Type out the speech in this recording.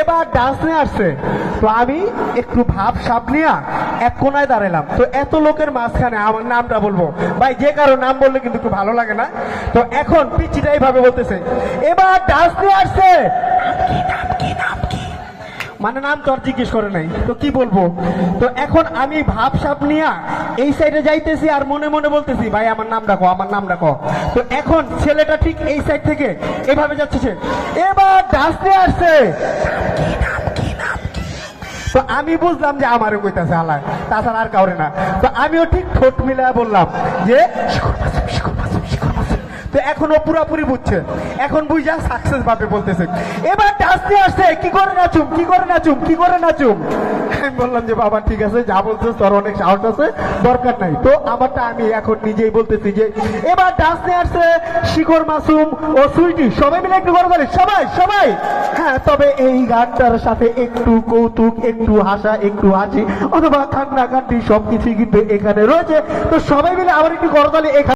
এবার ডান্স নিয়ে আসছে, তো আমি একটু ভাব সাপ নিয়ে এক কোনায় দাঁড়ালাম। তো এত লোকের মাঝখানে আমার নামটা বলবো ভাই, যে কারো নাম বললে কিন্তু একটু ভালো লাগে না। তো এখন পিচিটা এইভাবে বলতেছে, এবার ডান্স নিয়ে আসছে, মানে নাম তো আর জিজ্ঞেস করে নাই, তো কি বলবো। তো এখন আমি ভাব সাপ নিয়ে এই সাইডে যাইতেছি আর মনে মনে বলতেছি ভাই আমার নাম ডাকো, আমার নাম ডাকো। তো এখন ছেলেটা ঠিক এই সাইড থেকে এভাবে যাচ্ছে, সে এবার ডান্স নিয়ে আসছে। তো আমি বুঝলাম যে আমারও কইতাছে আলায়, তাছাড়া আর কাউরে না। তো আমিও ঠিক ঠোঁট মিলায় বললাম যে শিখর মাসুম, শিখর মাসুম, শিখর মাসুম। তো এখনো পুরাপুরি বুঝছে, এখন বুঝা সাকসেস ভাবে বলতেছে এবার ডান্স নিয়ে আসছে, কি করে নাচুম, কি করে নাচুম, কি করে নাচুম। আমি বললাম যে বাবা ঠিক আছে, যা বলছিস তোর অনেক সাহস আছে, দরকার নাই। তো আমারটা আমি এখন নিজেই বলতেছি যে এবার ডান্স নিয়ে আসছে শিখর মাসুম ও সুইটি, সবাই মিলে একটু করে বলে সবাই সবাই। হ্যাঁ, তবে এই গানটার সাথে একটু কৌতুক, একটু হাসা, একটু হাসি অথবা কান্নাকাটি সবকিছু কিন্তু এখানে রয়েছে। তো সবাই মিলে আবার একটু করতালি এখানে